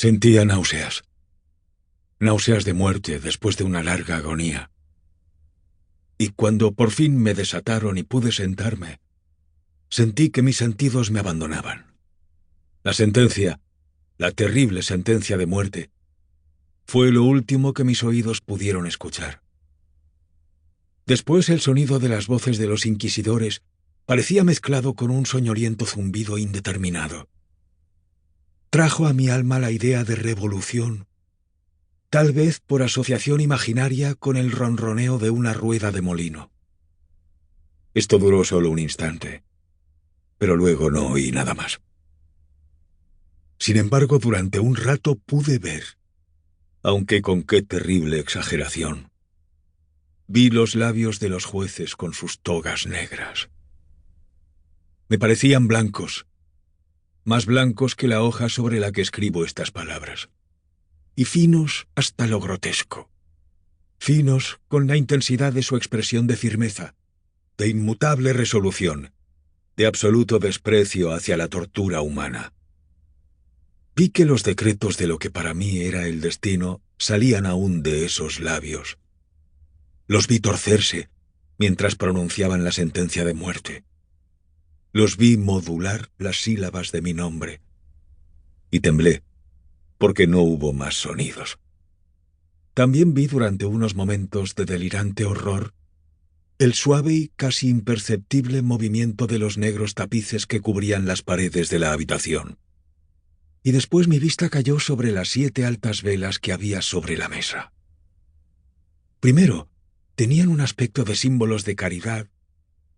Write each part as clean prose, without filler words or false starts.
Sentía náuseas. Náuseas de muerte después de una larga agonía. Y cuando por fin me desataron y pude sentarme, sentí que mis sentidos me abandonaban. La sentencia, la terrible sentencia de muerte, fue lo último que mis oídos pudieron escuchar. Después el sonido de las voces de los inquisidores parecía mezclado con un soñoliento zumbido indeterminado. Trajo a mi alma la idea de revolución, tal vez por asociación imaginaria con el ronroneo de una rueda de molino. Esto duró solo un instante, pero luego no oí nada más. Sin embargo, durante un rato pude ver, aunque con qué terrible exageración, vi los labios de los jueces con sus togas negras. Me parecían blancos, más blancos que la hoja sobre la que escribo estas palabras, y finos hasta lo grotesco, finos con la intensidad de su expresión de firmeza, de inmutable resolución, de absoluto desprecio hacia la tortura humana. Vi que los decretos de lo que para mí era el destino salían aún de esos labios. Los vi torcerse mientras pronunciaban la sentencia de muerte. Los vi modular las sílabas de mi nombre. Y temblé, porque no hubo más sonidos. También vi durante unos momentos de delirante horror el suave y casi imperceptible movimiento de los negros tapices que cubrían las paredes de la habitación. Y después mi vista cayó sobre las 7 altas velas que había sobre la mesa. Primero, tenían un aspecto de símbolos de caridad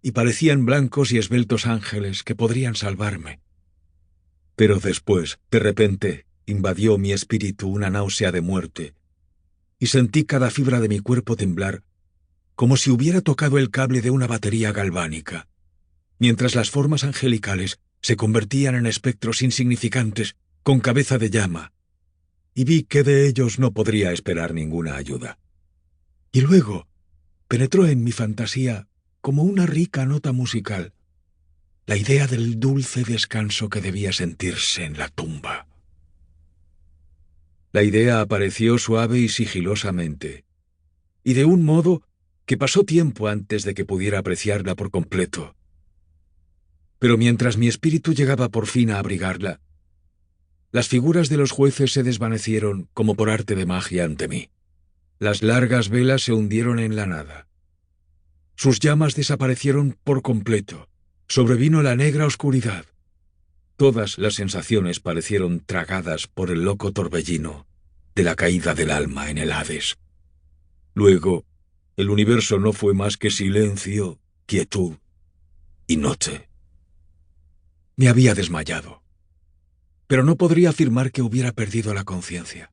y parecían blancos y esbeltos ángeles que podrían salvarme. Pero después, de repente, invadió mi espíritu una náusea de muerte y sentí cada fibra de mi cuerpo temblar como si hubiera tocado el cable de una batería galvánica, mientras las formas angelicales se convertían en espectros insignificantes con cabeza de llama, y vi que de ellos no podría esperar ninguna ayuda. Y luego penetró en mi fantasía como una rica nota musical, la idea del dulce descanso que debía sentirse en la tumba. La idea apareció suave y sigilosamente, y de un modo que pasó tiempo antes de que pudiera apreciarla por completo. Pero mientras mi espíritu llegaba por fin a abrigarla, las figuras de los jueces se desvanecieron como por arte de magia ante mí. Las largas velas se hundieron en la nada. Sus llamas desaparecieron por completo. Sobrevino la negra oscuridad. Todas las sensaciones parecieron tragadas por el loco torbellino de la caída del alma en el Hades. Luego, el universo no fue más que silencio, quietud y noche. Me había desmayado, pero no podría afirmar que hubiera perdido la conciencia.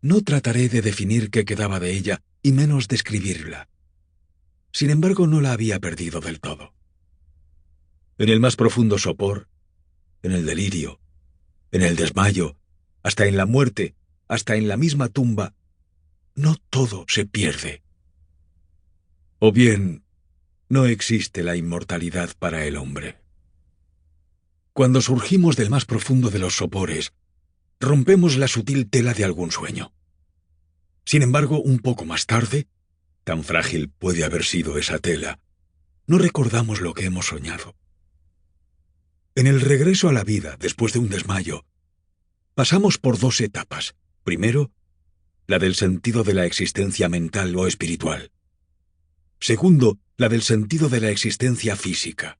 No trataré de definir qué quedaba de ella, y menos describirla. Sin embargo, no la había perdido del todo. En el más profundo sopor, en el delirio, en el desmayo, hasta en la muerte, hasta en la misma tumba, no todo se pierde. O bien, no existe la inmortalidad para el hombre. Cuando surgimos del más profundo de los sopores, rompemos la sutil tela de algún sueño. Sin embargo, un poco más tarde, tan frágil puede haber sido esa tela, no recordamos lo que hemos soñado. En el regreso a la vida, después de un desmayo, pasamos por 2 etapas. Primero, la del sentido de la existencia mental o espiritual. Segundo, la del sentido de la existencia física.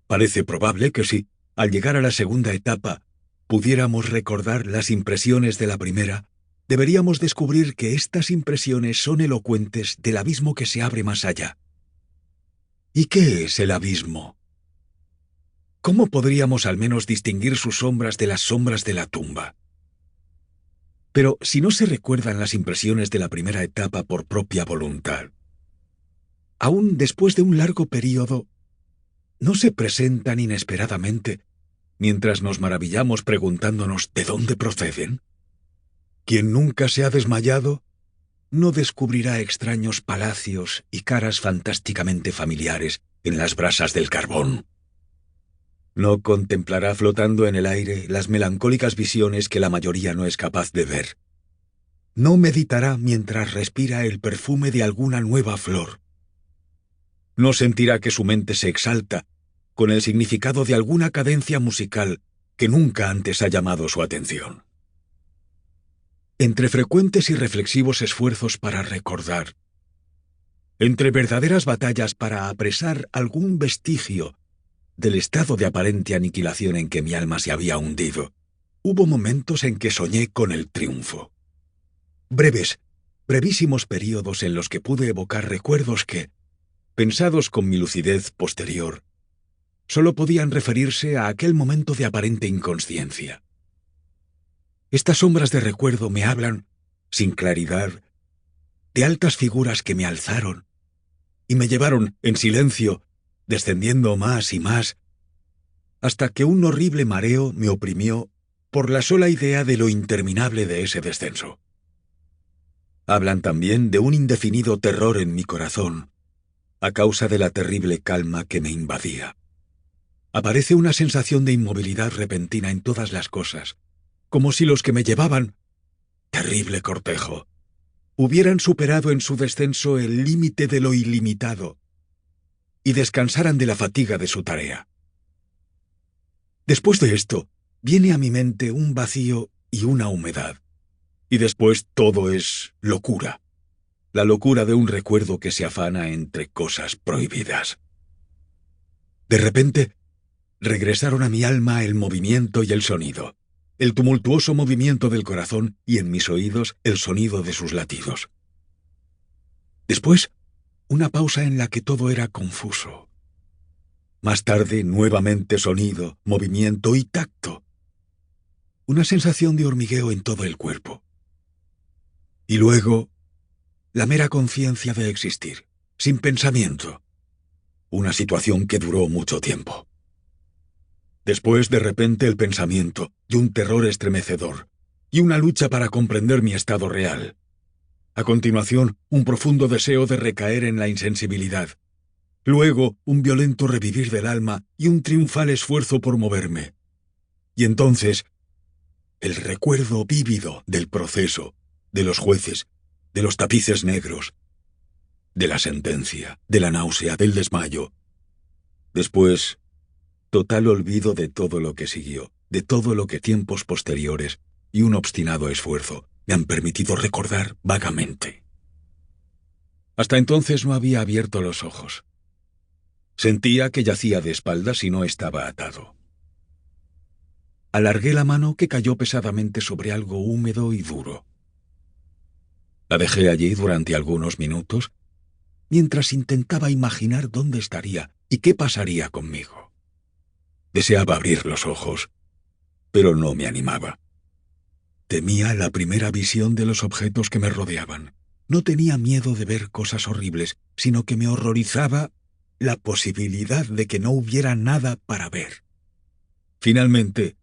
Parece probable que si, al llegar a la segunda etapa, pudiéramos recordar las impresiones de la primera, deberíamos descubrir que estas impresiones son elocuentes del abismo que se abre más allá. ¿Y qué es el abismo? ¿Cómo podríamos al menos distinguir sus sombras de las sombras de la tumba? Pero si no se recuerdan las impresiones de la primera etapa por propia voluntad, aún después de un largo período, ¿no se presentan inesperadamente mientras nos maravillamos preguntándonos de dónde proceden? Quien nunca se ha desmayado no descubrirá extraños palacios y caras fantásticamente familiares en las brasas del carbón. No contemplará flotando en el aire las melancólicas visiones que la mayoría no es capaz de ver. No meditará mientras respira el perfume de alguna nueva flor. No sentirá que su mente se exalta con el significado de alguna cadencia musical que nunca antes ha llamado su atención. Entre frecuentes y reflexivos esfuerzos para recordar, entre verdaderas batallas para apresar algún vestigio del estado de aparente aniquilación en que mi alma se había hundido, hubo momentos en que soñé con el triunfo. Brevísimos períodos en los que pude evocar recuerdos que, pensados con mi lucidez posterior, solo podían referirse a aquel momento de aparente inconsciencia. Estas sombras de recuerdo me hablan, sin claridad, de altas figuras que me alzaron y me llevaron en silencio, descendiendo más y más, hasta que un horrible mareo me oprimió por la sola idea de lo interminable de ese descenso. Hablan también de un indefinido terror en mi corazón, a causa de la terrible calma que me invadía. Aparece una sensación de inmovilidad repentina en todas las cosas, como si los que me llevaban, terrible cortejo, hubieran superado en su descenso el límite de lo ilimitado y descansaran de la fatiga de su tarea. Después de esto, viene a mi mente un vacío y una humedad, y después todo es locura, la locura de un recuerdo que se afana entre cosas prohibidas. De repente, regresaron a mi alma el movimiento y el sonido, el tumultuoso movimiento del corazón y en mis oídos el sonido de sus latidos. Después, una pausa en la que todo era confuso. Más tarde, nuevamente sonido, movimiento y tacto. Una sensación de hormigueo en todo el cuerpo. Y luego, la mera conciencia de existir, sin pensamiento. Una situación que duró mucho tiempo. Después, de repente, el pensamiento de un terror estremecedor y una lucha para comprender mi estado real. A continuación, un profundo deseo de recaer en la insensibilidad. Luego, un violento revivir del alma y un triunfal esfuerzo por moverme. Y entonces, el recuerdo vívido del proceso, de los jueces, de los tapices negros, de la sentencia, de la náusea, del desmayo. Después, total olvido de todo lo que siguió, de todo lo que tiempos posteriores y un obstinado esfuerzo me han permitido recordar vagamente. Hasta entonces no había abierto los ojos. Sentía que yacía de espaldas y no estaba atado. Alargué la mano que cayó pesadamente sobre algo húmedo y duro. La dejé allí durante algunos minutos, mientras intentaba imaginar dónde estaría y qué pasaría conmigo. Deseaba abrir los ojos, pero no me animaba. Temía la primera visión de los objetos que me rodeaban. No tenía miedo de ver cosas horribles, sino que me horrorizaba la posibilidad de que no hubiera nada para ver. Finalmente,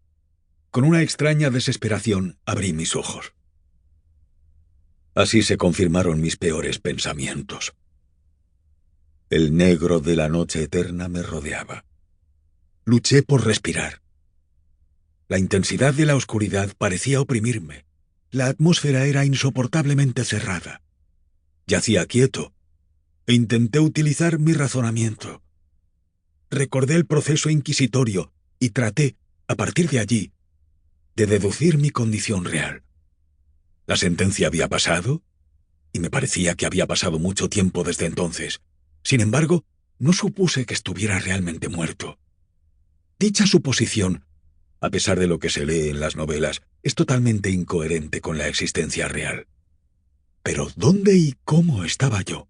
con una extraña desesperación, abrí mis ojos. Así se confirmaron mis peores pensamientos. El negro de la noche eterna me rodeaba. Luché por respirar. La intensidad de la oscuridad parecía oprimirme. La atmósfera era insoportablemente cerrada. Yacía quieto e intenté utilizar mi razonamiento. Recordé el proceso inquisitorio y traté, a partir de allí, de deducir mi condición real. La sentencia había pasado, y me parecía que había pasado mucho tiempo desde entonces. Sin embargo, no supuse que estuviera realmente muerto. Dicha suposición, a pesar de lo que se lee en las novelas, es totalmente incoherente con la existencia real. Pero ¿dónde y cómo estaba yo?